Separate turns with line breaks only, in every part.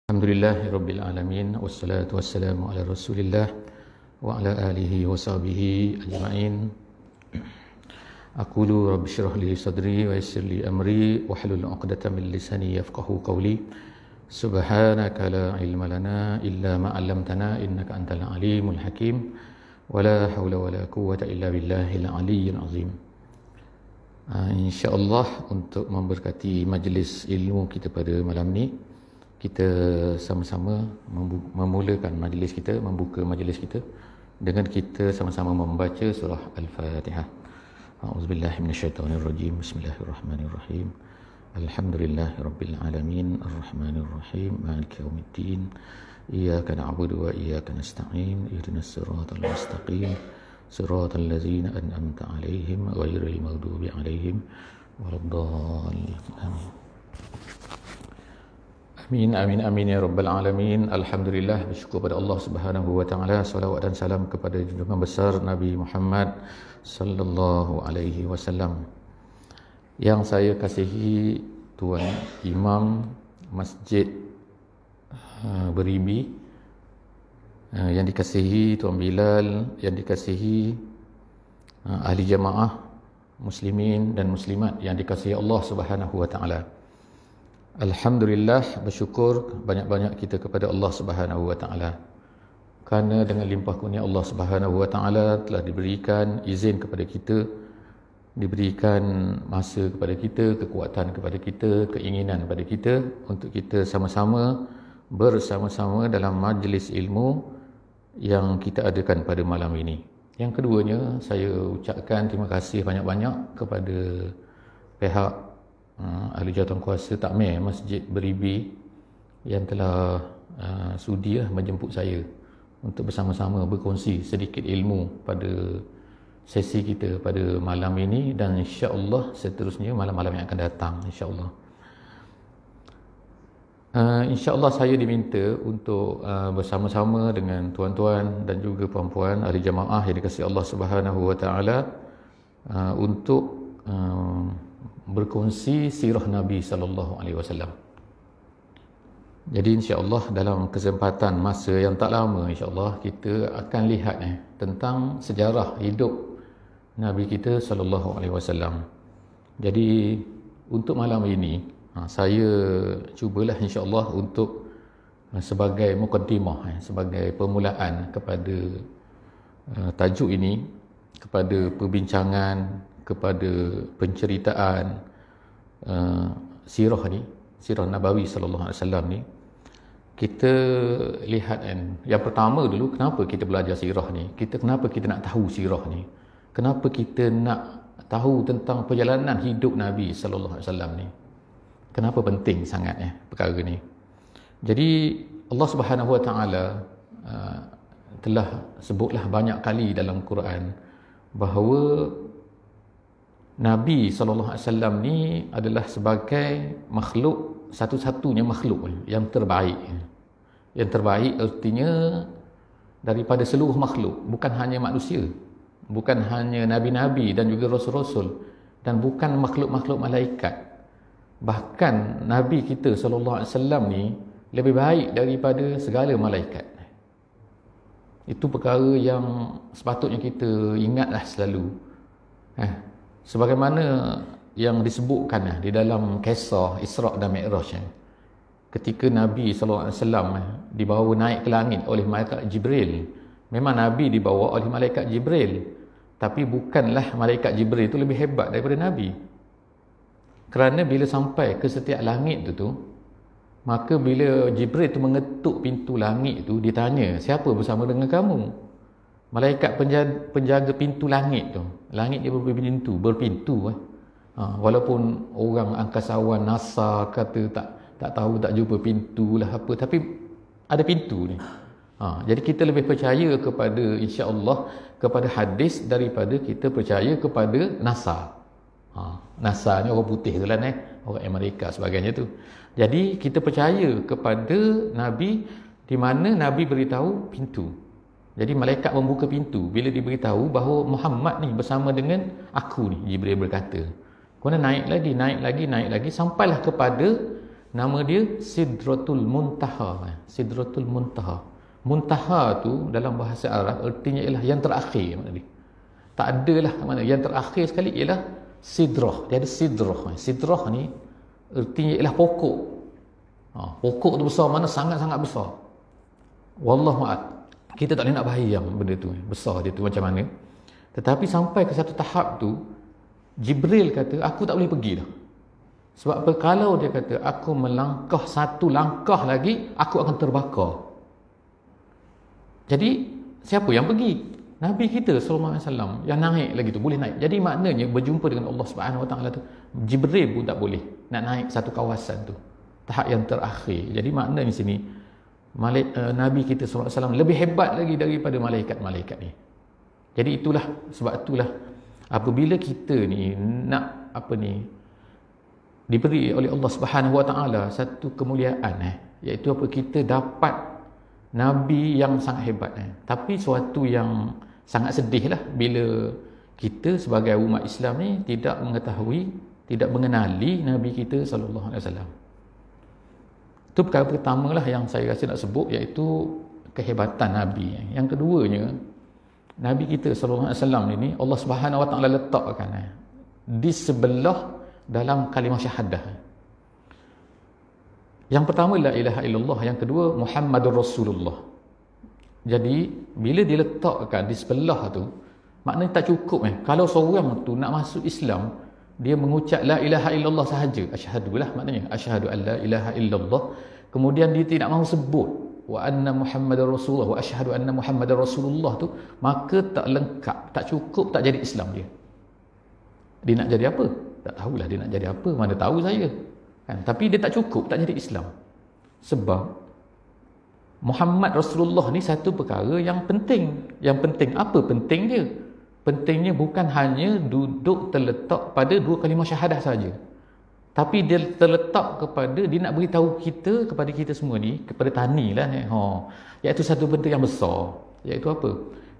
Alhamdulillahirabbil alamin wassalatu wassalamu ala Rasulillah wa ala alihi wa sahbihi ajma'in. Aqulu rabbi shrah li sadri wa yassir li amri wahlul 'uqdatam min lisani yafqahu qawli. Subhanaka la ilma lana illa ma 'allamtana innaka antal alimul hakim. Wala haula wala quwwata illa billahil aliyyil azim. Insya-Allah untuk memberkati majlis ilmu kita pada malam ni, kita sama-sama memulakan majlis kita, membuka majlis kita dengan kita sama-sama membaca surah Al-Fatihah. A'udzubillahi minasyaitonirrajim. Bismillahirrahmanirrahim. Alhamdulillahirabbil alamin, arrahmanirrahim, maliki yaumiddin. Iyyaka na'budu wa iyyaka nasta'in. Ihdinas siratal mustaqim. Siratal ladzina an'amta 'alaihim ghairil maghdubi 'alaihim waladdallin. Amin. Amin, amin, amin ya rabbal alamin. Alhamdulillah, bersyukur pada Allah Subhanahu wa taala, salawat dan salam kepada junjungan besar Nabi Muhammad sallallahu alaihi wasallam. Yang saya kasihi Tuan Imam Masjid Beribi, yang dikasihi Tuan Bilal, yang dikasihi ahli jamaah muslimin dan muslimat yang dikasihi Allah Subhanahu wa taala. Alhamdulillah, bersyukur banyak-banyak kita kepada Allah Subhanahu wa taala. Kerana dengan limpah kurnia Allah Subhanahu wa taala telah diberikan izin kepada kita, diberikan masa kepada kita, kekuatan kepada kita, keinginan kepada kita untuk kita sama-sama bersama-sama dalam majlis ilmu yang kita adakan pada malam ini. Yang keduanya, saya ucapkan terima kasih banyak-banyak kepada pihak ahli jawatankuasa takmir Masjid Beribi yang telah sudi menjemput saya untuk bersama-sama berkongsi sedikit ilmu pada sesi kita pada malam ini dan insya-Allah seterusnya malam-malam yang akan datang insya-Allah. Insya-Allah saya diminta untuk bersama-sama dengan tuan-tuan dan juga puan-puan ahli jamaah yang dikasihi Allah Subhanahu wa taala untuk berkongsi sirah Nabi sallallahu alaihi wasallam. Jadi insya-Allah dalam kesempatan masa yang tak lama insya-Allah kita akan lihat tentang sejarah hidup Nabi kita sallallahu alaihi wasallam. Jadi untuk malam ini saya cubalah insya-Allah untuk sebagai mukaddimah, sebagai permulaan kepada tajuk ini, kepada perbincangan, kepada penceritaan sirah ni, sirah Nabawi sallallahu alaihi wasallam ni. Kita lihat yang pertama dulu, kenapa kita belajar sirah ni? Kenapa kita nak tahu sirah ni? Kenapa kita nak tahu tentang perjalanan hidup Nabi sallallahu alaihi wasallam ni? Kenapa penting sangat perkara ni? Jadi Allah Subhanahu wa taala telah sebutlah banyak kali dalam Quran bahawa Nabi SAW ni adalah sebagai makhluk, satu-satunya makhluk yang terbaik. Yang terbaik artinya daripada seluruh makhluk, bukan hanya manusia, bukan hanya nabi-nabi dan juga rasul-rasul, dan bukan makhluk-makhluk malaikat. Bahkan Nabi kita SAW ni lebih baik daripada segala malaikat. Itu perkara yang sepatutnya kita ingatlah selalu. Sebagaimana yang disebutkan di dalam kisah Isra' dan Mi'raj, ketika Nabi SAW dibawa naik ke langit oleh malaikat Jibril. Memang Nabi dibawa oleh malaikat Jibril, tapi bukanlah malaikat Jibril itu lebih hebat daripada Nabi. Kerana bila sampai ke setiap langit tu, maka bila Jibril tu mengetuk pintu langit tu, ditanya, siapa bersama dengan kamu? Malaikat penjaga pintu langit tu, langit dia berpintu walaupun orang angkasawan NASA kata tak tahu, tak jumpa pintu lah apa, tapi ada pintu ni. Jadi kita lebih percaya kepada insya-Allah kepada hadis daripada kita percaya kepada NASA. NASA ni orang putih tu lah orang Amerika sebagainya tu. Jadi kita percaya kepada Nabi di mana Nabi beritahu pintu. Jadi malaikat membuka pintu bila diberitahu bahawa Muhammad ni bersama dengan aku ni, Jibril berkata. Kemudian naik lagi sampailah kepada Nama dia Sidratul Muntaha. Sidratul Muntaha. Muntaha tu dalam bahasa Arab artinya ialah yang terakhir makna dia. Tak adalah mana yang terakhir sekali ialah sidrah. Dia ada sidrah. Sidrah ni artinya ialah pokok. Pokok tu besar mana sangat-sangat besar. Wallahu a'lam. Kita tak boleh nak bayang benda tu besar dia tu macam mana. Tetapi sampai ke satu tahap tu Jibril kata aku tak boleh pergi dah. Sebab apa? Kalau dia kata aku melangkah satu langkah lagi aku akan terbakar. Jadi siapa yang pergi? Nabi kita sallallahu alaihi wasallam yang naik lagi tu boleh naik. Jadi maknanya berjumpa dengan Allah Subhanahu wa taala tu Jibril pun tak boleh nak naik satu kawasan tu. Tahap yang terakhir. Jadi maknanya sini Nabi kita sallallahu alaihi wasallam lebih hebat lagi daripada malaikat-malaikat ni. Jadi sebab itulah apabila kita ni nak diberi oleh Allah Subhanahu wa taala satu kemuliaan iaitu kita dapat Nabi yang sangat hebat tapi suatu yang sangat sedih lah bila kita sebagai umat Islam ni tidak mengetahui, tidak mengenali Nabi kita sallallahu alaihi wasallam. Itu perkara pertama lah yang saya rasa nak sebut iaitu kehebatan Nabi. Yang keduanya Nabi kita sallallahu alaihi wasallam ini Allah Subhanahu wa taala letakkan di sebelah dalam kalimah syahadah. Yang pertama la ilaha illallah, yang kedua Muhammadur Rasulullah. Jadi bila diletakkan di sebelah tu maknanya tak cukup kalau seorang tu nak masuk Islam dia mengucap la ilaha illallah sahaja, asyhadu lah maknanya asyhadu an la ilaha illallah, kemudian dia tidak mahu sebut wa anna Muhammadar Rasulullah wa asyhadu anna Muhammadar Rasulullah tu, maka tak lengkap, tak cukup, tak jadi Islam dia. Dia nak jadi apa? Tak tahulah dia nak jadi apa, mana tahu saya. Tapi dia tak cukup, tak jadi Islam. Sebab Muhammad Rasulullah ni satu perkara yang penting. Yang penting apa penting dia? Pentingnya bukan hanya duduk terletak pada dua kalimah syahadah saja. Tapi dia terletak kepada dia nak beritahu kita, kepada kita semua ni, kepada Tani lah iaitu satu benda yang besar. Iaitu apa?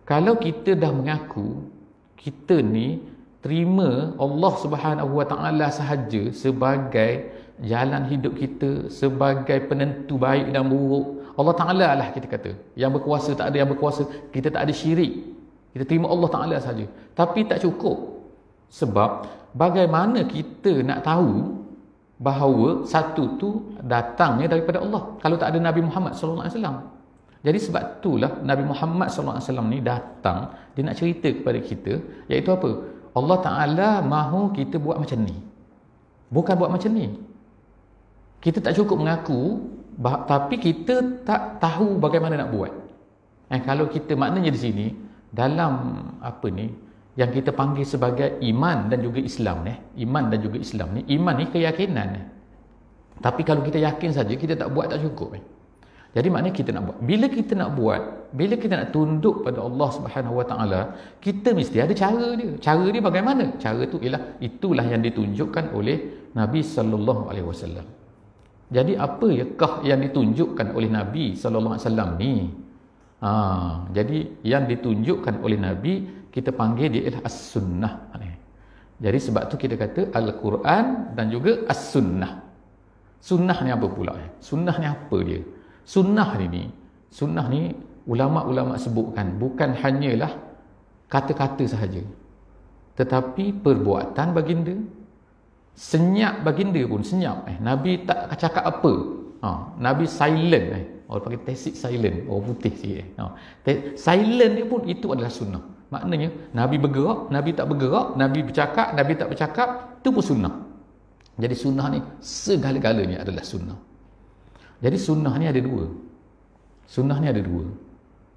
Kalau kita dah mengaku kita ni terima Allah Subhanahu wa taala sahaja sebagai jalan hidup kita, sebagai penentu baik dan buruk. Allah Ta'ala lah kita kata. Yang berkuasa, tak ada yang berkuasa. Kita tak ada syirik. Kita terima Allah Ta'ala saja. Tapi tak cukup. Sebab bagaimana kita nak tahu bahawa satu tu datangnya daripada Allah kalau tak ada Nabi Muhammad sallallahu alaihi wasallam. Jadi sebab itulah Nabi Muhammad sallallahu alaihi wasallam ni datang, dia nak cerita kepada kita iaitu apa? Allah Ta'ala mahu kita buat macam ni. Bukan buat macam ni. Kita tak cukup mengaku, tapi kita tak tahu bagaimana nak buat. Kalau kita maknanya di sini dalam yang kita panggil sebagai iman dan juga Islam iman dan juga Islam ni, iman ni keyakinan. Tapi kalau kita yakin saja kita tak buat, tak cukup. Jadi maknanya kita nak buat. Bila kita nak buat, bila kita nak tunduk pada Allah Subhanahu wa taala, kita mesti ada cara dia. Cara dia bagaimana? Cara tu itulah yang ditunjukkan oleh Nabi sallallahu alaihi wasallam. Jadi apakah yang ditunjukkan oleh Nabi sallallahu alaihi wasallam ni? Jadi yang ditunjukkan oleh Nabi kita panggil dia ialah as-sunnah. Jadi sebab tu kita kata Al-Quran dan juga as-sunnah. Sunnah ni apa pula? Sunnah ni apa dia? Sunnah ni ulama-ulama sebutkan bukan hanyalah kata-kata sahaja, tetapi perbuatan baginda, senyap baginda pun senyap. Nabi tak cakap apa. Nabi silent. Orang panggil tacit silent. Orang putih sikit. Silent dia pun itu adalah sunnah. Maknanya Nabi bergerak, Nabi tak bergerak, Nabi bercakap, Nabi tak bercakap, itu pun sunnah. Jadi sunnah ni segala-galanya adalah sunnah. Jadi sunnah ni ada dua. Sunnah ni ada dua.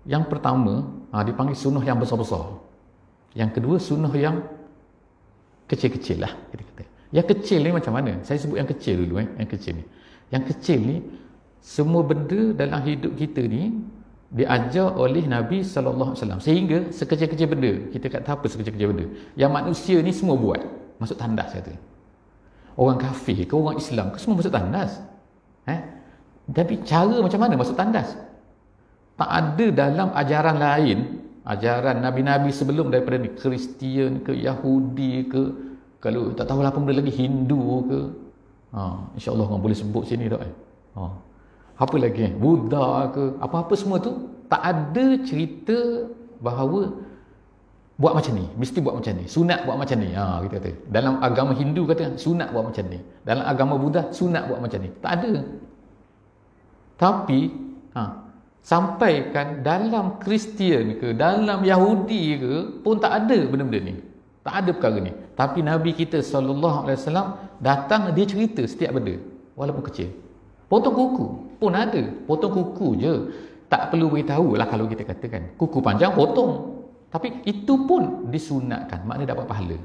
Yang pertama dipanggil sunnah yang besar-besar. Yang kedua sunnah yang kecil-kecil lah kita kata. Yang kecil ni macam mana? Saya sebut yang kecil dulu. Yang kecil ni. Yang kecil ni semua benda dalam hidup kita ni diajar oleh Nabi sallallahu alaihi wasallam. Sehingga sekecil-kecil benda, kita kata apa sekecil-kecil benda? Yang manusia ni semua buat. Masuk tandas kata. Orang kafir ke orang Islam ke semua masuk tandas. Tapi cara macam mana masuk tandas? Tak ada dalam ajaran lain, ajaran Nabi-Nabi sebelum daripada ni, Kristian ke Yahudi ke, kalau tak tahu apa benda lagi, Hindu ke, InsyaAllah orang boleh sebut sini tak apa lagi Buddha ke apa-apa semua tu tak ada cerita bahawa buat macam ni, mesti buat macam ni, sunat buat macam ni. Kita kata dalam agama Hindu kata sunat buat macam ni, dalam agama Buddha sunat buat macam ni, tak ada. Tapi sampaikan dalam Kristian ke dalam Yahudi ke pun tak ada benda-benda ni, tak ada perkara ni. Tapi Nabi kita SAW datang, dia cerita setiap benda walaupun kecil. Potong kuku pun ada, potong kuku je, tak perlu beritahu lah. Kalau kita katakan kuku panjang potong, tapi itu pun disunatkan, maknanya dapat pahala.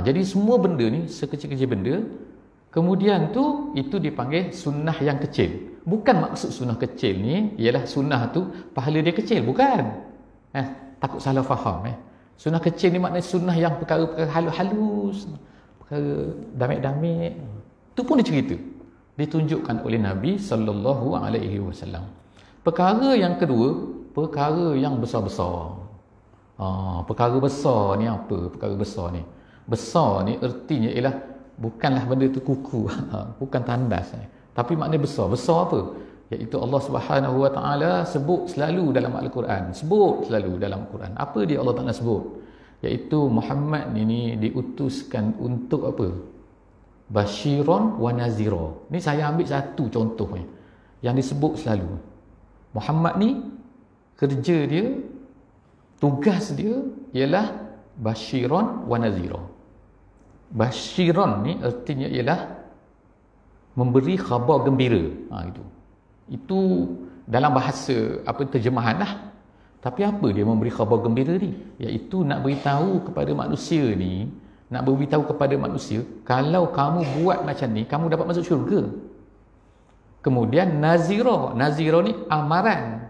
Jadi semua benda ni, sekecil-kecil benda, kemudian tu itu dipanggil sunnah yang kecil. Bukan maksud sunnah kecil ni ialah sunnah tu pahala dia kecil, bukan. Takut salah faham. Sunnah kecil ni maknanya sunnah yang perkara-perkara halus-halus, perkara damik-damik. Itu pun dicerita, ditunjukkan oleh Nabi SAW. Perkara yang kedua, perkara yang besar-besar. Perkara besar ni apa? Perkara besar ni, besar ni artinya ialah bukanlah benda tu kuku, bukan tandas, tapi maknanya besar. Besar apa? Iaitu Allah Subhanahu Wa Taala sebut selalu dalam Al-Quran, sebut selalu dalam Al-Quran. Apa dia Allah Taala sebut? Iaitu Muhammad ni diutuskan untuk apa? Basyiran wa nazira. Ni saya ambil satu contoh yang disebut selalu. Muhammad ni kerja dia, tugas dia ialah basyiran wa nazira. Basyiran ni artinya ialah memberi khabar gembira. Itu dalam bahasa terjemahan lah. Tapi apa dia memberi khabar gembira ni? Iaitu nak beritahu kepada manusia ni, nak beritahu kepada manusia, kalau kamu buat macam ni, kamu dapat masuk syurga. Kemudian nazira. Nazira ni amaran,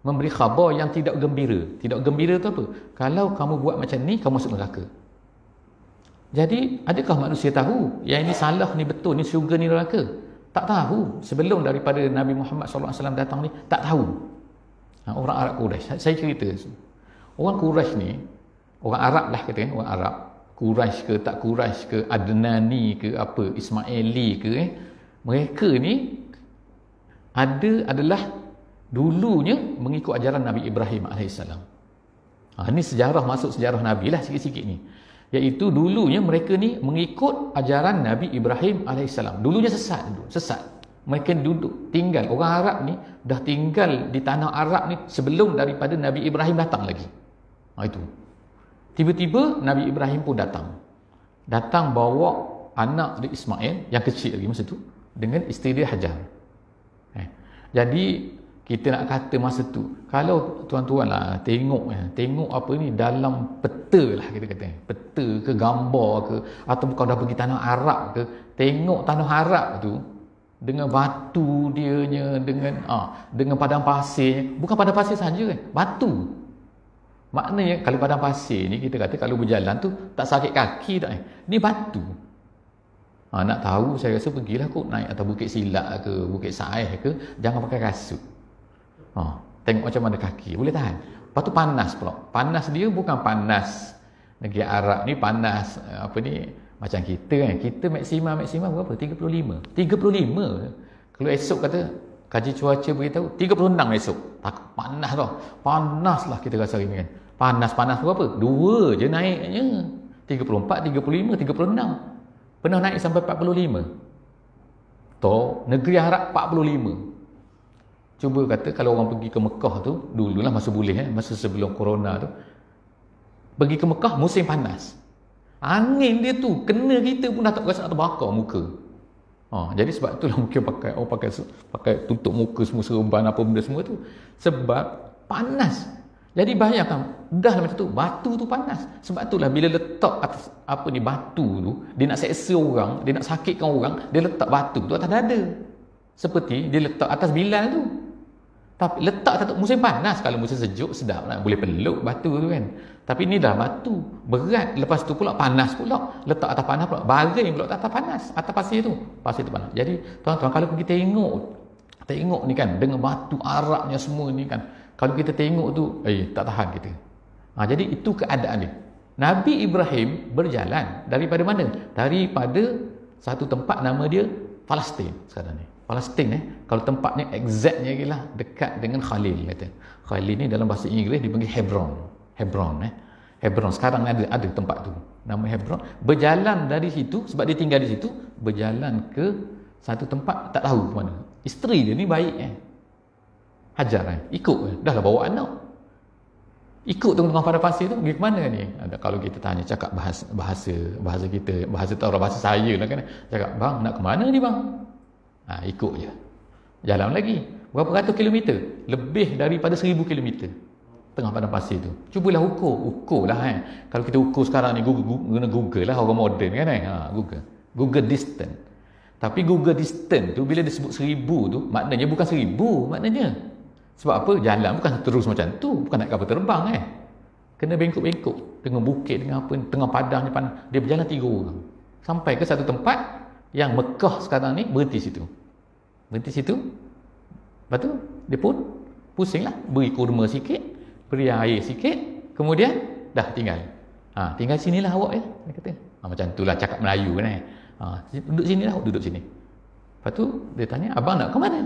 memberi khabar yang tidak gembira. Tidak gembira tu apa? Kalau kamu buat macam ni, kamu masuk neraka. Jadi adakah manusia tahu yang ini salah, ni betul, ni syurga, ni neraka? Tak tahu. Sebelum daripada Nabi Muhammad SAW datang ni, tak tahu. Orang Arab Quraisy, saya cerita, orang Quraisy ni, orang Arab lah kata, orang Arab, Quraisy ke tak Quraisy ke, Adnani ke apa, Ismaili ke, mereka ni adalah dulunya mengikut ajaran Nabi Ibrahim AS. Ini sejarah, masuk sejarah Nabi lah sikit-sikit ni. Iaitu dulunya mereka ni mengikut ajaran Nabi Ibrahim AS. Dulunya sesat. Mereka duduk, tinggal, orang Arab ni dah tinggal di tanah Arab ni sebelum daripada Nabi Ibrahim datang lagi. Itu. Tiba-tiba Nabi Ibrahim pun datang bawa anak dia Ismail yang kecil lagi masa tu dengan isteri dia Hajar. Jadi kita nak kata masa tu, kalau tuan-tuan lah tengok apa ni dalam peta lah, kita kata peta ke gambar ke, atau kau dah pergi tanah Arab ke, tengok tanah Arab tu dengan batu dianya, dengan padang pasir. Bukan padang pasir saja, batu. Maknanya kalau padang pasir ni kita kata kalau berjalan tu tak sakit kaki tak, ni batu. Nak tahu, saya rasa pergilah kot naik atas Bukit Silak ke, Bukit Saih ke, jangan pakai kasut. Tengok macam mana kaki, boleh tahan. Lepas tu panas pula. Panas dia bukan panas negeri Arab ni, panas macam kita kan. Kita maksimum berapa? 35. Kalau esok kata kaji cuaca beritahu 36 esok, tak panas tau. Panas lah kita rasa hari ni kan. Panas berapa? 2 je naiknya. 34, 35, 36. Pernah naik sampai 45. Negeri Arab 45. Cuba kata kalau orang pergi ke Mekah tu, dululah masa boleh masa sebelum corona tu, pergi ke Mekah musim panas. Angin dia tu kena kita pun dah tak rasa nak terbakar muka. Jadi sebab itulah mungkin pakai tutup muka semua, serban apa benda semua tu, sebab panas. Jadi bayangkan dah macam tu, batu tu panas. Sebab itulah bila letak atas batu tu, dia nak seksa orang, dia nak sakitkan orang, dia letak batu tu atas dada. Seperti dia letak atas Bilal tu. Tapi letak tak musim panas, kalau musim sejuk sedap lah, boleh peluk batu tu kan. Tapi ni dah batu berat, lepas tu pula panas pula, letak atas panas pula, baring pula atas panas, atas pasir tu panas. Jadi tuan-tuan kalau kita tengok ni kan, dengan batu Arabnya semua ni kan, kalau kita tengok tu tak tahan kita. Jadi itu keadaan dia. Nabi Ibrahim berjalan daripada mana? Daripada satu tempat nama dia Palestin sekarang ni. Palestin kalau tempatnya exactnya ialah dekat dengan Khalil kata. Khalil ni dalam bahasa Inggeris dipanggil Hebron. Hebron sekarang ada tempat tu. Nama Hebron. Berjalan dari situ sebab dia tinggal di situ, berjalan ke satu tempat tak tahu ke mana. Isteri dia ni baik Hajar ikut dah lah bawa anak. Ikut tengah pada pasir tu pergi ke mana ni? Kalau kita tanya cakap bahasa kita, bahasa Taurat, bahasa saya lah kan. Cakap, "Bang, nak ke mana ni bang?" Ikut je. Jalan lagi. Berapa ratus kilometer? Lebih daripada 1000 kilometer. Tengah padang pasir tu. Cubalah ukur lah Kalau kita ukur sekarang ni guna Google lah, orang moden kan Google distance. Tapi Google distance tu bila disebut 1000 tu, maknanya bukan 1000 maknanya. Sebab apa? Jalan bukan terus macam tu, bukan nak kapal terbang Kena bengkok-bengkok dengan bukit, dengan apa, tengah padang ni dia berjalan 3 orang. Sampai ke satu tempat yang Mekah sekarang ni berhenti situ. Lepas tu dia pun pusinglah, beri kurma sikit, beri air sikit, kemudian dah tinggal. Tinggal sinilah awak dia kata. Macam itulah cakap Melayu kan duduk sinilah awak, duduk sini. Lepas tu dia tanya, "Abang nak ke mana?"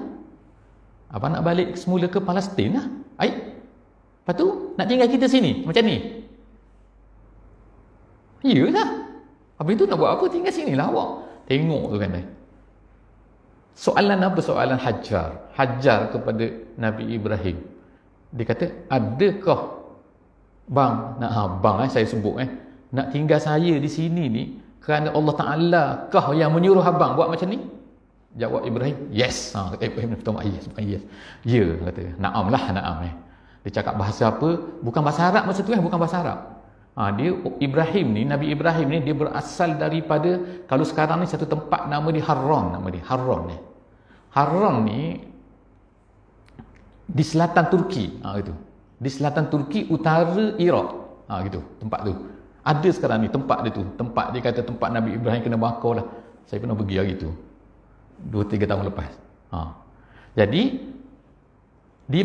"Abang nak balik semula ke Palestin lah." Lepas tu nak tinggal kita sini macam ni? Iyalah. Habis tu nak buat apa? Tinggal sinilah awak. Tengok tu kan soalan apa? Soalan Hajar kepada Nabi Ibrahim. Dia kata, "Adakah bang saya sebut nak tinggal saya di sini ni kerana Allah Ta'ala kah yang menyuruh abang buat macam ni?" Jawab Ibrahim, "Yes." Ibrahim yes. Ya kata. Naam. Dia cakap bahasa apa? Bukan bahasa Arab masa tu bukan bahasa Arab. Dia Nabi Ibrahim ni dia berasal daripada, kalau sekarang ni satu tempat nama dia Haran, Haran ni di selatan Turki, gitu. Di selatan Turki, utara Iraq, gitu tempat tu. Ada sekarang ni tempat dia tu. Tempat dia kata tempat Nabi Ibrahim kena bakar lah. Saya pernah pergi hari tu 2-3 tahun lepas. Jadi dia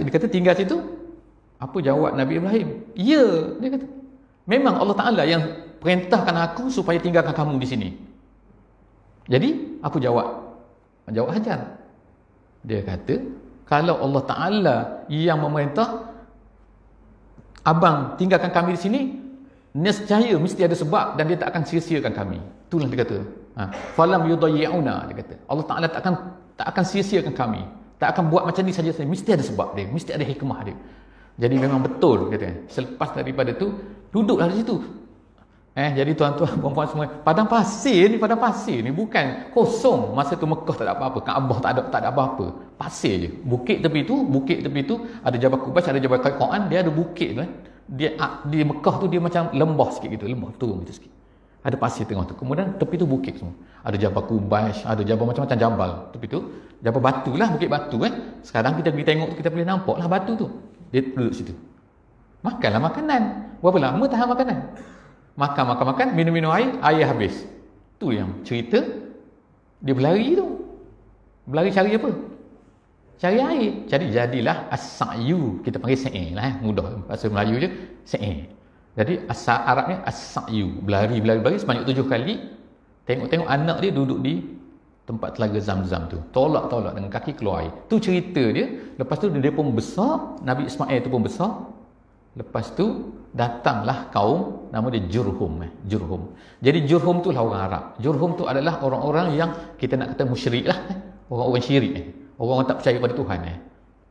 kata tinggal situ. Apa jawab Nabi Ibrahim? Ya, dia kata, memang Allah Ta'ala yang perintahkan aku supaya tinggalkan kamu di sini. Jadi apa jawab Hajar? Dia kata, kalau Allah Ta'ala yang memerintah abang tinggalkan kami di sini, nescaya mesti ada sebab dan dia tak akan sia-siakan kami. Itulah dia kata. Falam yudayyi'una, dia kata. Allah Ta'ala tak akan sia-siakan kami. Tak akan buat macam ni saja. Mesti ada sebab dia, mesti ada hikmah dia. Jadi memang betul kata. Selepas daripada tu duduklah di situ. Jadi tuan-tuan puan-puan semua, padang pasir ni bukan kosong. Masa tu Mekah tak ada apa-apa, Kaabah tak ada apa-apa. Pasir je. Bukit tepi tu ada Jabal Qubais, ada Jabal Qaiqan, dia ada bukit tu Dia di Mekah tu dia macam lembah sikit gitu, lembah turun gitu sikit. Ada pasir tengah tu. Kemudian tepi tu bukit semua. Ada Jabal Qubais, ada jabal macam-macam jabal. Tepi tu jabal batu lah, bukit batu Sekarang kita pergi tengok tu, kita boleh nampak lah batu tu. Dia duduk situ. Makanlah makanan. Berapa lama tahan makanan? Makan, minum air habis. Tu yang cerita dia berlari tu. Berlari cari apa? Cari air. Jadilah as-sa'yu. Kita panggil sa'i lah mudah. Bahasa Melayu je sa'i. Jadi asal Arabnya as-sa'yu. Berlari sebanyak 7 kali. Tengok anak dia duduk di tempat telaga Zam-Zam tu. Tolak dengan kaki keluar air. Tu cerita dia. Lepas tu dia pun besar. Nabi Ismail tu pun besar. Lepas tu datanglah kaum nama dia Jurhum. Jadi Jurhum tu lah orang Arab. Jurhum tu adalah orang-orang yang kita nak kata musyrik lah. Orang-orang syirik. Orang-orang tak percaya pada Tuhan.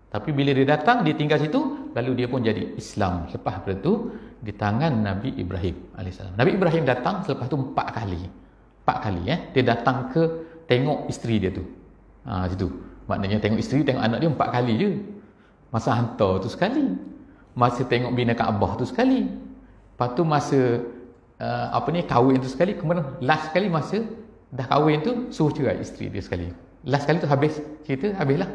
Tapi bila dia datang, dia tinggal situ, lalu dia pun jadi Islam. Lepas itu di tangan Nabi Ibrahim AS. Nabi Ibrahim datang selepas tu 4 kali. Dia datang ke tengok isteri dia tu. Situ. Maknanya tengok isteri, tengok anak dia 4 kali je. Masa hantar tu sekali. Masa tengok bina Kaabah tu sekali. Lepas tu masa kahwin tu sekali. Kemudian last sekali masa dah kahwin tu suruh cerai isteri dia sekali. Last sekali tu habis cerita, habislah.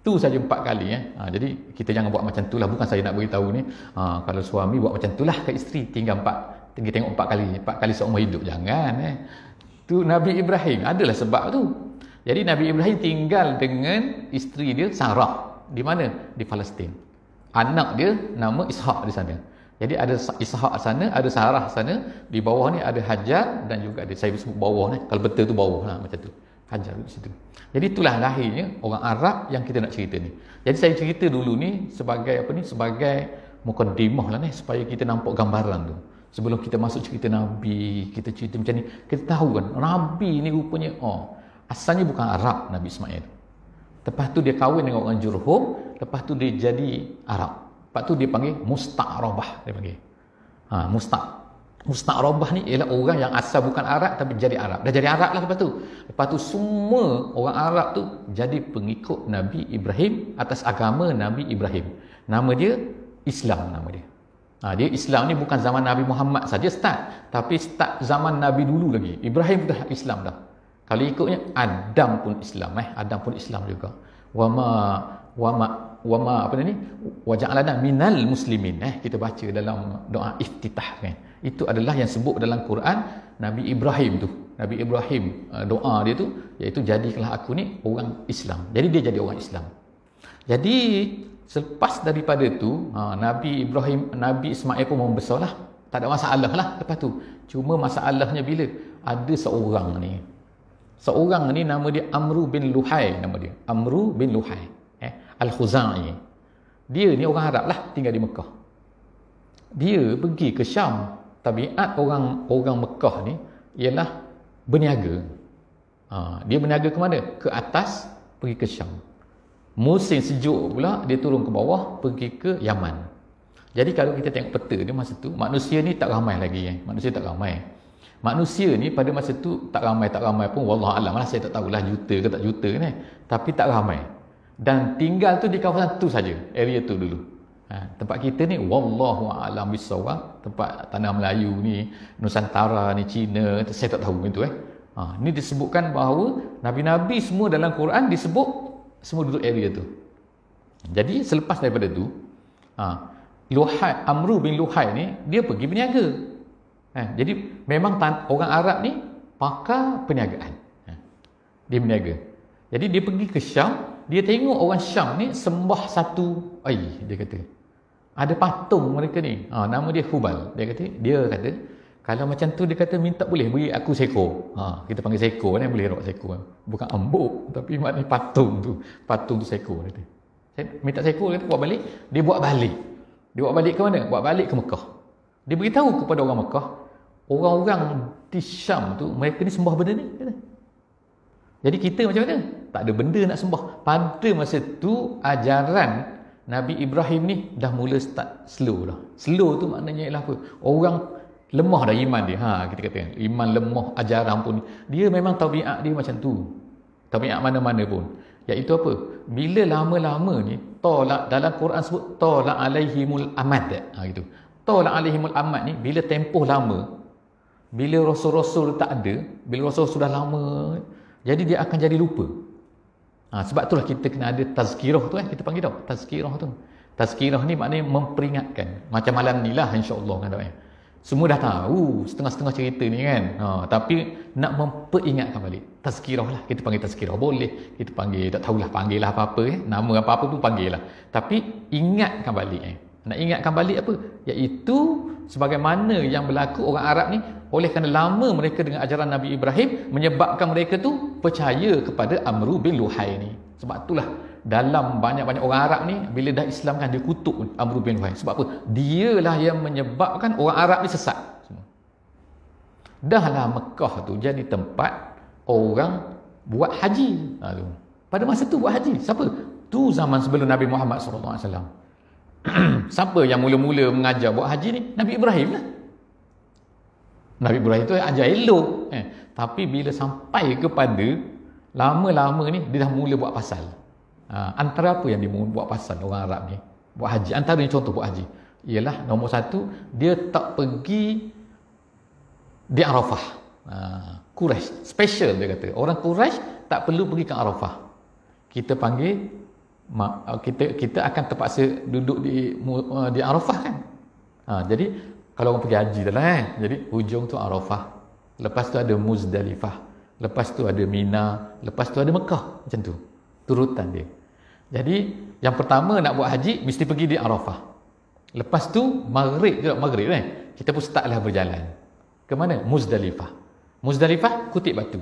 Tu saja 4 kali Jadi kita jangan buat macam tu lah. Bukan saya nak beritahu ni kalau suami buat macam tu lah ke isteri, tinggal 4, tinggi tengok 4 kali seumur hidup. Jangan Tu Nabi Ibrahim adalah sebab tu. Jadi Nabi Ibrahim tinggal dengan isteri dia Sarah. Di mana? Di Palestin. Anak dia nama Ishak di sana. Jadi ada Ishaq sana, ada Sarah sana, di bawah ni ada Hajar dan juga ada, saya sebut bawah ni, kalau betul tu bawah lah macam tu. Hajar di situ. Jadi itulah lahirnya orang Arab yang kita nak cerita ni. Jadi saya cerita dulu ni sebagai apa ni, sebagai mukaddimah lah ni, supaya kita nampak gambaran tu. Sebelum kita masuk cerita Nabi, kita cerita macam ni, kita tahu kan Nabi ni rupanya asalnya bukan Arab, Nabi Ismail. Lepas tu dia kahwin dengan orang Jurhum, lepas tu dia jadi Arab. Lepas tu dia panggil Musta'rabah, dia panggil. Musta'rabah ni ialah orang yang asal bukan Arab tapi jadi Arab. Dah jadi Arab lah lepas tu. Lepas tu semua orang Arab tu jadi pengikut Nabi Ibrahim atas agama Nabi Ibrahim. Nama dia Islam, nama dia. Dia Islam ni bukan zaman Nabi Muhammad saja start, tapi start zaman Nabi dulu lagi. Ibrahim dah Islam dah. Kalau ikutnya Adam pun Islam, Adam pun Islam juga. Wama apa ni? Waja'alana minal muslimin. Kita baca dalam doa iftitah kan. Itu adalah yang sebut dalam Quran Nabi Ibrahim tu. Nabi Ibrahim doa dia tu iaitu jadikanlah aku ni orang Islam. Jadi dia jadi orang Islam. Jadi selepas daripada tu Nabi Ibrahim, Nabi Ismail pun membesarlah. Tak ada masalah lah lepas tu. Cuma masalahnya bila ada seorang ni nama dia Amru bin Luhai, nama dia Amru bin Luhai Al-Khuzai. Dia ni orang Arab lah, tinggal di Mekah. Dia pergi ke Syam. Tabiat orang Mekah ni ialah berniaga. Dia berniaga ke mana? Ke atas, pergi ke Syam. Musim sejuk pula dia turun ke bawah, pergi ke Yaman. Jadi kalau kita tengok peta ni masa tu, manusia ni tak ramai lagi. Manusia tak ramai. Manusia ni pada masa tu tak ramai pun, wallahualam lah, saya tak tahulah juta ke tak juta ni. Tapi tak ramai. Dan tinggal tu di kawasan tu saja, area tu dulu. Tempat kita ni wallahualam bisawab, tempat tanah Melayu ni, Nusantara ni, Cina, saya tak tahu itu ni disebutkan bahawa nabi-nabi semua dalam Quran disebut semua duduk area tu. Jadi selepas daripada tu Luhai, Amru bin Luhai ni dia pergi berniaga. Jadi memang orang Arab ni pakar perniagaan. Dia berniaga. Jadi dia pergi ke Syam, dia tengok orang Syam ni sembah satu dia kata ada patung mereka ni, nama dia Hubal. Dia kata kalau macam tu, dia kata minta boleh beri aku seekor. Kita panggil seekor ni, boleh rawat seekor. Bukan embuk, tapi maknanya patung tu seekor. Kata saya minta seekor, kata buat balik. Dia buat balik ke mana? Buat balik ke Mekah. Dia beritahu kepada orang Mekah, orang-orang di Syam tu mereka ni sembah benda ni, kata. Jadi kita macam mana? Tak ada benda nak sembah. Pada masa tu ajaran Nabi Ibrahim ni dah mula start slow dah. Slow tu maknanya ialah apa? Orang lemah dah iman dia. Kita kata iman lemah, ajaran pun dia memang tabiat dia macam tu. Tabiat mana-mana pun. Iaitu apa? Bila lama-lama ni dalam Quran sebut tala alaihimul amad. Gitu. Tala alaihimul amad ni bila tempoh lama, bila rasul-rasul tak ada, bila rasul sudah lama, jadi dia akan jadi lupa. Sebab itulah kita kena ada tazkirah tu kita panggil tau. Tazkirah tu. Tazkirah ni maknanya memperingatkan. Macam malam ni lah insya-Allah kan tau. Semua dah tahu setengah-setengah cerita ni kan. Tapi nak memperingatkan balik. Tazkirah lah. Kita panggil tazkirah. Boleh. Kita panggil, tak tahulah panggil lah apa-apa. Nama apa-apa pun panggil lah. Tapi ingatkan balik Nak ingatkan balik apa? Iaitu sebagaimana yang berlaku orang Arab ni, oleh kerana lama mereka dengan ajaran Nabi Ibrahim, menyebabkan mereka tu percaya kepada Amru bin Luhai ni. Sebab itulah dalam banyak-banyak orang Arab ni, bila dah Islam kan dia kutuk Amru bin Luhai. Sebab apa? Dialah yang menyebabkan orang Arab ni sesat. Dahlah Mekah tu jadi tempat orang buat haji. Pada masa tu buat haji. Siapa? Tu zaman sebelum Nabi Muhammad SAW. Siapa yang mula-mula mengajar buat haji ni? Nabi Ibrahim lah. Nabi Ibrahim tu ajar elok. Tapi bila sampai kepada lama-lama ni, dia dah mula buat pasal. Antara apa yang dia mula buat pasal orang Arab ni? Buat haji. Antara contoh buat haji ialah nombor satu, dia tak pergi di Arafah. Quraisy. Special dia kata. Orang Quraisy tak perlu pergi ke Arafah. Kita panggil, kita akan terpaksa duduk di Arafah kan. Jadi kalau orang pergi haji dah lah jadi hujung tu Arafah, lepas tu ada Muzdalifah, lepas tu ada Mina, lepas tu ada Mekah. Macam tu turutan dia. Jadi yang pertama nak buat haji mesti pergi di Arafah. Lepas tu maghrib kita pun startlah berjalan. Ke mana? Muzdalifah. Muzdalifah kutip batu.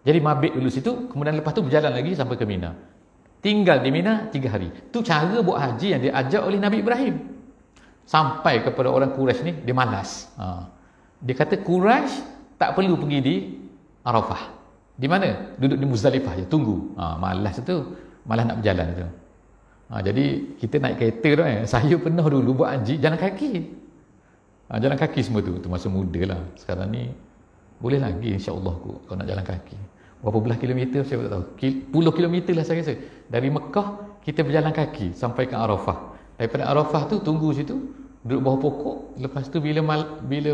Jadi mabit dulu situ, kemudian lepas tu berjalan lagi sampai ke Mina. Tinggal di Mina 3 hari. Tu cara buat haji yang diajar oleh Nabi Ibrahim. Sampai kepada orang Quraisy ni, dia malas. Dia kata Quraisy tak perlu pergi di Arafah. Di mana? Duduk di Muzdalifah je, tunggu. Malas tu, malas nak berjalan tu. Jadi kita naik kereta tu saya pernah dulu buat haji jalan kaki. Jalan kaki semua tu masa muda lah. Sekarang ni boleh lagi insya-Allah kalau nak jalan kaki. Berapa belas kilometer saya tak tahu. Puluh kilometer lah saya rasa. Dari Mekah kita berjalan kaki sampai ke Arafah. Daripada Arafah tu tunggu situ, duduk bawah pokok, lepas tu bila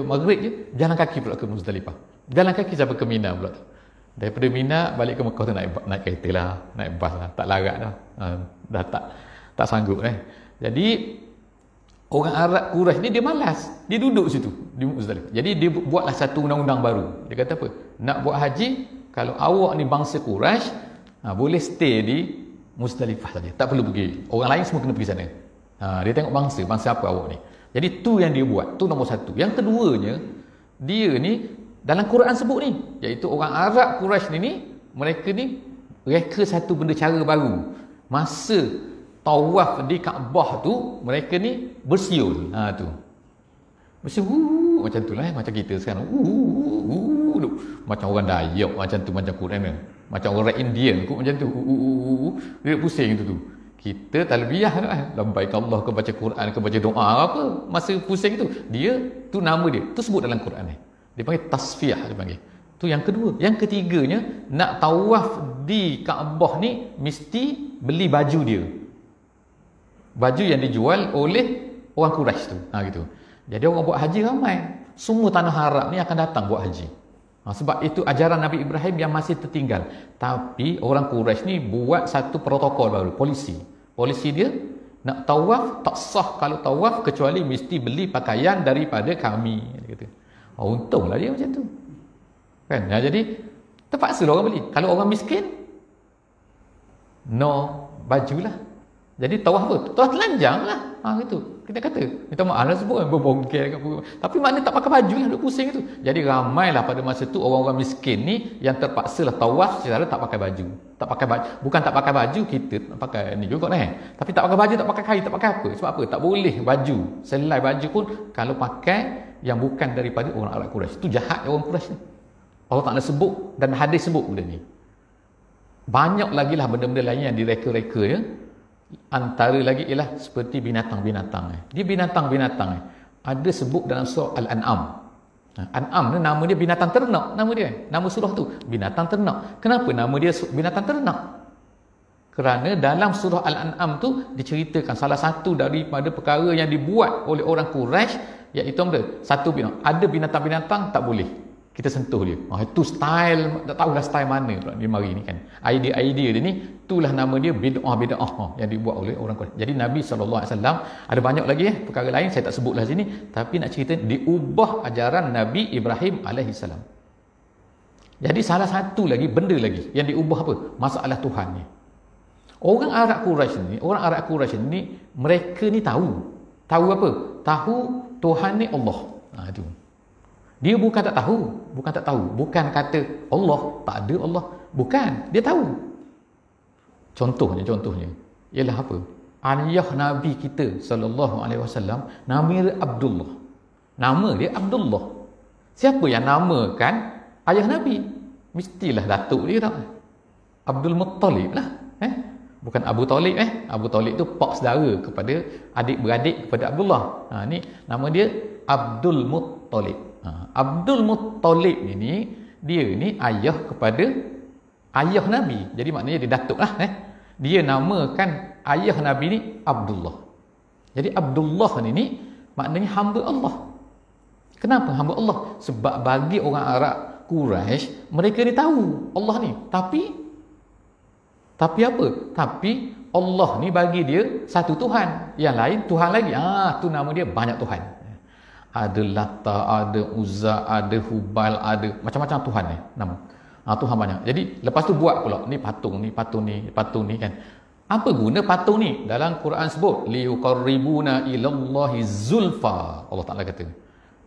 maghrib je jalan kaki pula ke Muzdalifah. Jalan kaki sampai ke Mina pula. Daripada Mina balik ke Mekah tu naik kereta lah, naik bas lah, tak larat dah. Dah tak sanggup Jadi orang Arab Quraisy ni dia malas. Dia duduk situ di Muzdalifah. Jadi dia buatlah satu undang-undang baru. Dia kata apa? Nak buat haji, kalau awak ni bangsa Quraisy, boleh stay di Muzdalifah saja. Tak perlu pergi. Orang lain semua kena pergi sana. Dia tengok bangsa apa awak ni. Jadi tu yang dia buat. Tu nombor satu. Yang keduanya, dia ni dalam Quran sebut ni, iaitu orang Arab Quraisy ni mereka ni reka satu benda cara baru. Masa tawaf di Kaabah tu, mereka ni bersiul. Tu. Bersiul macam tu lah macam kita sekarang. Macam orang Dayak macam tu, macam Quran ni. Macam orang Indian kot macam tu. Dia pusing tu. Kita talbiyah tu labbaik Allah ke baca Quran ke baca doa apa, masa pusing tu, dia tu nama dia. Tu sebut dalam Quran ni. Dia panggil tasfiyah dia panggil. Tu yang kedua. Yang ketiganya, nak tawaf di Kaabah ni mesti beli baju dia. Baju yang dijual oleh orang Quraisy tu. Gitu. Jadi orang buat haji ramai. Semua tanah Arab ni akan datang buat haji. Sebab itu ajaran Nabi Ibrahim yang masih tertinggal. Tapi orang Quraisy ni buat satu protokol baru, polisi. Polisi dia nak tawaf tak sah kalau tawaf kecuali mesti beli pakaian daripada kami. Dia kata. Untunglah dia macam tu. Kan? Jadi terpaksa orang beli. Kalau orang miskin, no bajulah. Jadi tawaf apa? Tawaf telanjang lah. Gitu. Kita kata, minta maaf lah sebut berbongkir. Tapi maknanya tak pakai baju lah, duk pusing itu. Jadi ramailah pada masa tu orang-orang miskin ni yang terpaksa lah tawaf secara tak pakai baju. Tak pakai baju. Bukan tak pakai baju, kita tak pakai ni juga Tapi tak pakai baju, tak pakai kain, tak pakai apa. Sebab apa? Tak boleh baju. Selai baju pun kalau pakai yang bukan daripada orang Arab Quraisy. Itu jahat orang Quraisy ni. Allah Ta'ala sebut dan hadis sebut benda ni. Banyak lagi lah benda-benda lain yang direka-reka ya. Antara lagi ialah seperti binatang-binatang. Dia binatang-binatang. Ada sebut dalam surah Al-An'am. An'am ni nama dia binatang ternak. Nama dia. Nama surah tu. Binatang ternak. Kenapa nama dia binatang ternak? Kerana dalam surah Al-An'am tu diceritakan salah satu daripada perkara yang dibuat oleh orang Quraisy, iaitu satu binatang. Ada binatang-binatang tak boleh kita sentuh dia. Itu style, tak tahulah style mana pula dia mari ni kan. Idea-idea dia ni, itulah nama dia bid'ah yang dibuat oleh orang Quraisy. Jadi Nabi SAW ada banyak lagi perkara lain saya tak sebutlah sini, tapi nak cerita diubah ajaran Nabi Ibrahim alaihissalam. Jadi salah satu lagi benda lagi yang diubah apa? Masalah Tuhan ni. Orang Arab Quraisy ni mereka ni tahu apa? Tahu Tuhan ni Allah. Itu. Dia bukan tak tahu, bukan kata Allah, tak ada Allah, bukan, dia tahu. Contohnya ialah apa? Ayah Nabi kita sallallahu alaihi wasallam nama dia Abdullah. Nama dia Abdullah. Siapa yang namakan ayah Nabi? Mestilah datuk dia tak? Abdul Muttalib lah, bukan Abu Talib. Abu Talib tu pak saudara kepada adik-beradik kepada Abdullah. Ni nama dia Abdul Muttalib. Abdul Muttalib ini, dia ni ayah kepada ayah Nabi. Jadi maknanya dia datuk lah. Dia namakan ayah Nabi ni Abdullah. Jadi Abdullah ni maknanya hamba Allah. Kenapa hamba Allah? Sebab bagi orang Arab Quraisy, mereka ni tahu Allah ni. Tapi apa? Tapi Allah ni bagi dia satu Tuhan. Yang lain Tuhan lagi. Tu nama dia banyak Tuhan. Ada Lata, ada Uzza, ada Hubal, ada macam-macam Tuhan ni nama. Tuhan banyak. Jadi lepas tu buat pula ni patung ni kan. Apa guna patung ni? Dalam Quran sebut liqarribuna ilallahi zulfa. Allah Taala kata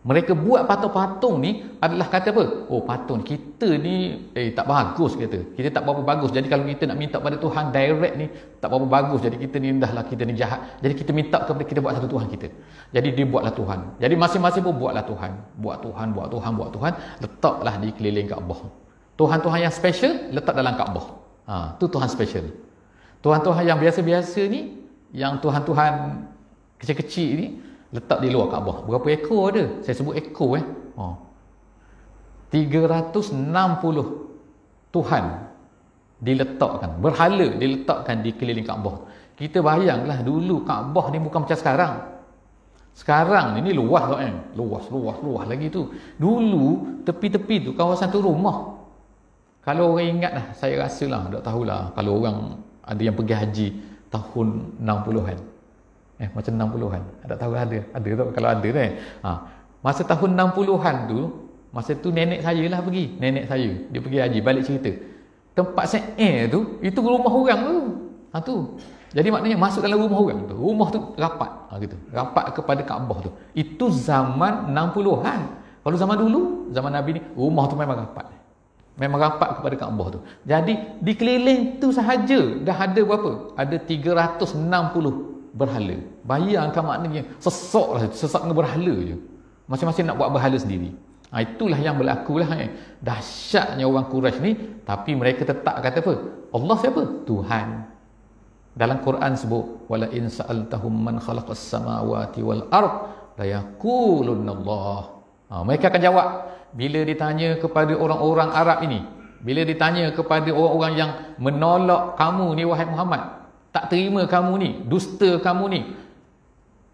mereka buat patung-patung ni adalah kata apa? Oh, patung kita ni tak bagus kata. Kita tak berapa bagus. Jadi kalau kita nak minta pada Tuhan direct ni tak berapa bagus. Jadi kita ni indahlah, kita ni jahat. Jadi kita minta kepada kita buat satu Tuhan kita. Jadi dia buatlah Tuhan. Jadi masing-masing pun buatlah Tuhan. Buat Tuhan, buat Tuhan, buat Tuhan. Letaklah di keliling Kaabah. Tuhan-Tuhan yang special letak dalam Kaabah. Tu Tuhan special. Tuhan-Tuhan yang biasa-biasa ni, yang Tuhan-Tuhan kecil-kecil ni letak di luar Kaabah. Berapa ekor ada? Saya sebut ekor 360 Tuhan diletakkan, berhala diletakkan di keliling Kaabah. Kita bayanglah dulu Kaabah ni bukan macam sekarang. Sekarang ni luas kan? Luas lagi tu. Dulu tepi-tepi tu kawasan tu rumah. Kalau orang ingat lah, saya rasa lah, tak tahulah kalau orang ada yang pergi haji tahun 60-an. Macam 60-an. Tak tahu ada tak kalau ada kan. Masa tahun 60-an tu, masa tu nenek saya lah pergi. Nenek saya dia pergi haji, balik cerita. Tempat set air tu, itu rumah orang tu. Tu. Jadi maknanya masuk dalam rumah orang tu. Rumah tu rapat gitu. Rapat kepada Kaabah tu. Itu zaman 60-an. Kalau zaman dulu, zaman Nabi ni, rumah tu memang rapat. Memang rapat kepada Kaabah tu. Jadi di keliling tu sahaja dah ada berapa? Ada 360 berhala. Bayangkan maknanya sesak dengan berhala je. Masing-masing nak buat berhala sendiri. Itulah yang berlaku lah. Dahsyatnya orang Quraisy ni, tapi mereka tetap kata apa? Allah siapa? Tuhan. Dalam Quran sebut wala in sa'altahum man khalaqas samawati wal ard la yaqulunna Allah. Mereka akan jawab bila ditanya kepada orang-orang Arab ini, bila ditanya kepada orang-orang yang menolak kamu ni wahai Muhammad, tak terima kamu ni, dusta kamu ni,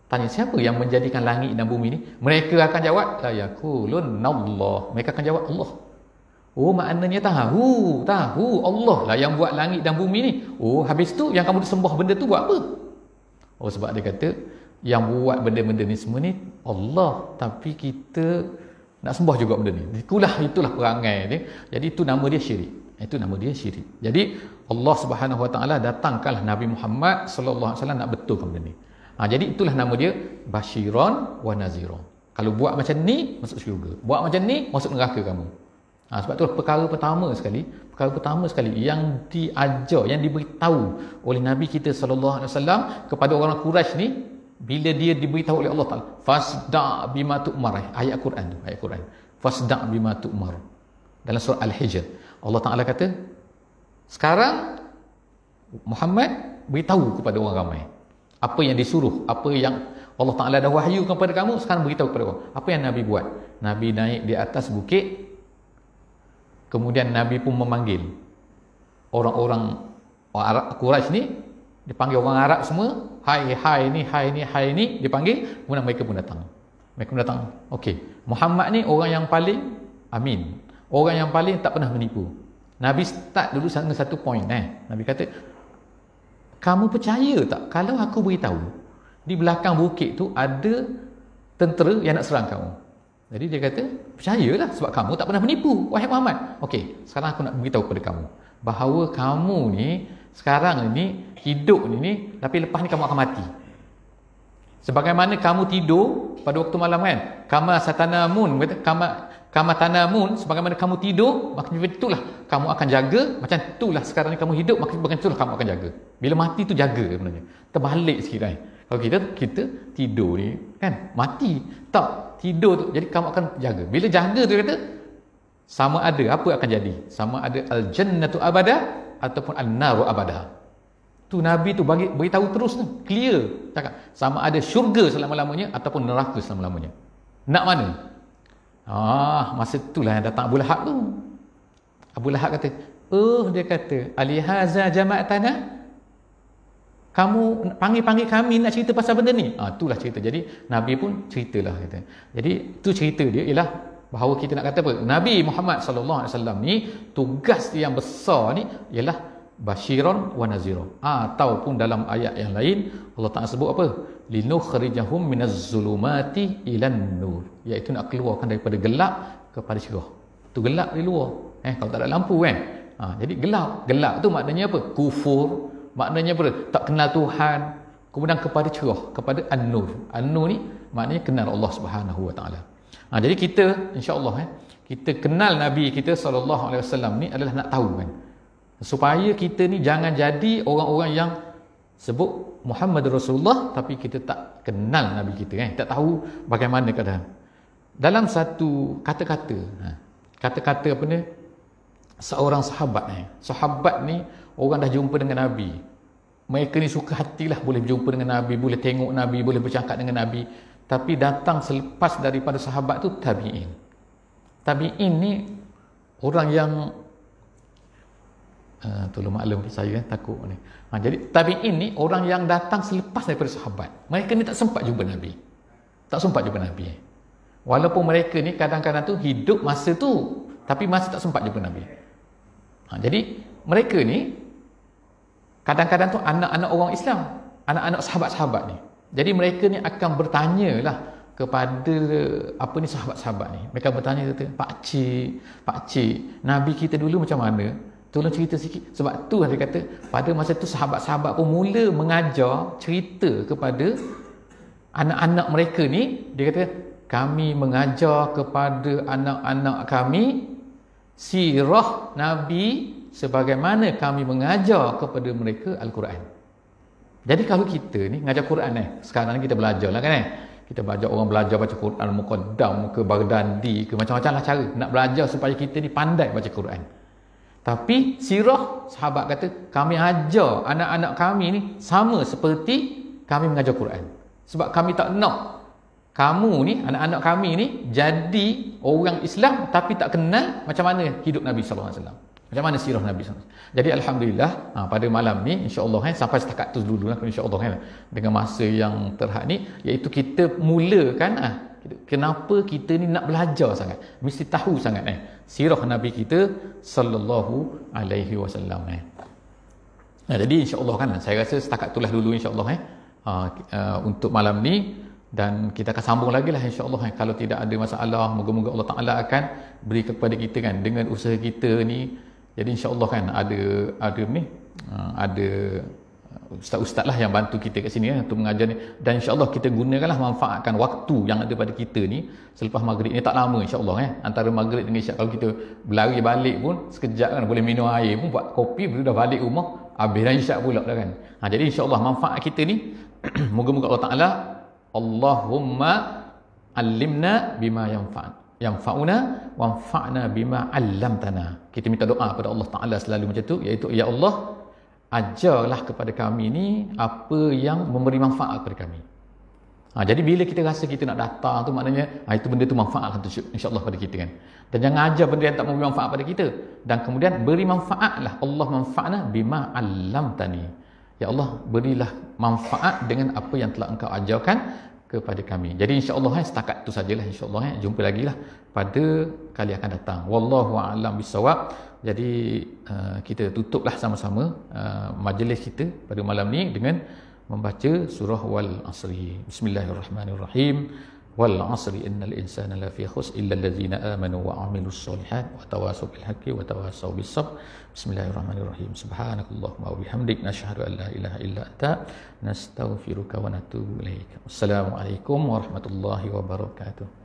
tanya siapa yang menjadikan langit dan bumi ni? Mereka akan jawab la yaqulunna Allah. Mereka akan jawab Allah. Oh, maknanya tahu Allah lah yang buat langit dan bumi ni. Oh, habis tu yang kamu sembah benda tu buat apa? Oh, sebab dia kata yang buat benda-benda ni semua ni Allah, tapi kita nak sembah juga benda ni. Itulah perangai dia. Jadi itu nama dia syirik. Itu nama dia syirik. Jadi Allah Subhanahu Wa Taala datangkanlah Nabi Muhammad sallallahu alaihi wasallam nak betulkan benda ni. Jadi itulah nama dia Basyiran wa Nazira. Kalau buat macam ni masuk syurga. Buat macam ni masuk neraka kamu. Sebab tu perkara pertama sekali yang diajar, yang diberitahu oleh Nabi kita sallallahu alaihi wasallam kepada orang Quraisy ni, bila dia diberitahu oleh Allah Taala, fasda' bima tu'mar. Ayat Quran. Fasda' bima tu'mar. Dalam surah Al-Hijr, Allah Taala kata, sekarang Muhammad beritahu kepada orang ramai apa yang disuruh, apa yang Allah Taala dah wahyukan kepada kamu, sekarang beritahu kepada orang. Apa yang Nabi buat? Nabi naik di atas bukit. Kemudian Nabi pun memanggil orang-orang Arab Quraisy ni, dipanggil orang Arab semua, hai ni, dipanggil, kemudian mereka pun datang. Okey, Muhammad ni orang yang paling amin. Orang yang paling tak pernah menipu. Nabi start dulu dengan satu point. Nabi kata, kamu percaya tak kalau aku beritahu di belakang bukit tu ada tentera yang nak serang kamu? Jadi dia kata, percayalah sebab kamu tak pernah menipu, wahai Muhammad. Okey, sekarang aku nak beritahu kepada kamu bahawa kamu ni sekarang ni hidup ni, tapi lepas ni kamu akan mati. Sebagaimana kamu tidur pada waktu malam kan, kama satanamun, kama tanamun, sebagaimana kamu tidur, maka itulah kamu akan jaga. Macam itulah sekarang ni kamu hidup, maka itulah kamu akan jaga. Bila mati tu jaga sebenarnya. Terbalik sikit kan. Kalau kita tidur ni kan, mati tak tidur tu, jadi kamu akan jaga. Bila jaga tu kata, sama ada apa akan jadi, sama ada al-jannatu abada ataupun an-naru abada. Tu Nabi tu beritahu terus tu, clear cakap, sama ada syurga selama-lamanya ataupun neraka selama-lamanya. Nak mana? Masa itulah yang datang Abu Lahab tu. Abu Lahab kata, dia kata, alihaza jama'atana, kamu panggil kami nak cerita pasal benda ni. Itulah cerita. Jadi Nabi pun ceritalah kata. Jadi tu cerita dia ialah bahawa kita nak kata apa? Nabi Muhammad sallallahu alaihi wasallam ni tugas dia yang besar ni ialah basyiran wa nazira. Ataupun dalam ayat yang lain Allah Taala sebut apa? Linukhrijahum minaz zulumati ilan nur. Iaitu nak keluarkan daripada gelap kepada cerah. Tu gelap di luar. Kalau tak ada lampu kan. Jadi gelap. Gelap tu maknanya apa? Kufur, maknanya apa? Tak kenal Tuhan. Kemudian kepada cerah, kepada An-Nur. An-Nur ni maknanya kenal Allah Subhanahu Wa Taala. Jadi kita insya-Allah kita kenal Nabi kita sallallahu alaihi wasallam ni adalah nak tahu kan. Supaya kita ni jangan jadi orang-orang yang sebut Muhammad Rasulullah tapi kita tak kenal Nabi kita kan. Tak tahu bagaimana keadaan. Dalam satu kata-kata, kata-kata apa ni? Seorang sahabat ni. Sahabat ni orang dah jumpa dengan Nabi. Mereka ni suka hatilah boleh berjumpa dengan Nabi, boleh tengok Nabi, boleh bercakap dengan Nabi. Tapi datang selepas daripada sahabat tu tabi'in. Tabi'in ni orang yang tolong maklum saya takut ni. Jadi tabi'in ni orang yang datang selepas daripada sahabat. Mereka ni tak sempat jumpa Nabi. Tak sempat jumpa Nabi. Walaupun mereka ni kadang-kadang tu hidup masa tu tapi masih tak sempat jumpa Nabi. Jadi mereka ni kadang-kadang tu anak-anak orang Islam, anak-anak sahabat-sahabat ni. Jadi mereka ni akan bertanyalah kepada apa ni sahabat-sahabat ni. Mereka bertanya kata, Pak Cik, Nabi kita dulu macam mana? Tolong cerita sikit. Sebab tu dia kata, pada masa tu sahabat-sahabat pun mula mengajar cerita kepada anak-anak mereka ni. Dia kata, kami mengajar kepada anak-anak kami sirah Nabi sebagaimana kami mengajar kepada mereka Al-Quran. Jadi kalau kita ni mengajar Quran sekarang ni kita belajar lah kan kita belajar, orang belajar baca Quran Muqaddam ke Baghdadi ke macam-macam lah cara nak belajar supaya kita ni pandai baca Quran. Tapi sirah sahabat kata kami ajar anak-anak kami ni sama seperti kami mengajar Quran. Sebab kami tak nak kamu ni, anak-anak kami ni jadi orang Islam tapi tak kenal macam mana hidup Nabi sallallahu alaihi wasallam. Macam mana sirah Nabi sallallahu alaihi wasallam. Jadi alhamdulillah pada malam ni insya-Allah sampai setakat tu dululah insya-Allah dengan masa yang terhad ni iaitu kita mulakan kenapa kita ni nak belajar sangat. Mesti tahu sangat sirah Nabi kita sallallahu alaihi wasallam. Jadi insya-Allah saya rasa setakat itulah dulu insya-Allah untuk malam ni. Dan kita akan sambung lagi lah insya-Allah kalau tidak ada masalah, moga-moga Allah Taala akan beri kepada kita kan dengan usaha kita ni. Jadi insya-Allah ada ustaz-ustaz lah yang bantu kita kat sini untuk mengajar ni, dan insya-Allah kita gunakanlah manfaatkan waktu yang ada pada kita ni selepas maghrib ni tak lama insya-Allah antara maghrib dengan isyak. Kalau kita berlari balik pun sekejap kan boleh minum air pun, buat kopi baru dah balik rumah habis dah isyak pula dah kan. Jadi insya-Allah manfaat kita ni moga-moga Allah Taala Allahumma allimna bima yanfa'una wanfa'na bima 'allamtana. Kita minta doa kepada Allah Taala selalu macam tu, iaitu ya Allah ajarlah kepada kami ni apa yang memberi manfaat kepada kami. Jadi bila kita rasa kita nak datang tu maknanya itu benda tu manfaat insya-Allah pada kita kan. Dan jangan ajar benda yang tak memberi manfaat pada kita, dan kemudian beri manfaatlah. Allah manfa'na bima 'allamtani. Ya Allah, berilah manfaat dengan apa yang telah Engkau ajarkan kepada kami. Jadi insya-Allah setakat itu sajalah insya-Allah. Jumpa lagi lah pada kali akan datang. Wallahu a'lam bissawab. Jadi kita tutuplah sama-sama majlis kita pada malam ni dengan membaca surah Wal Asri. Bismillahirrahmanirrahim. Wal asri innal insana lafi khusr illa allazina amanu wa amilus solihat wa tawassaw bil haqqi wa tawassaw bis sabr. Bismillahirrahmanirrahim. Subhanakallahumma wa bihamdik nashhadu an la ilaha illa anta nastaghfiruka wa natubu ilaik. Wassalamualaikum warahmatullahi wabarakatuh.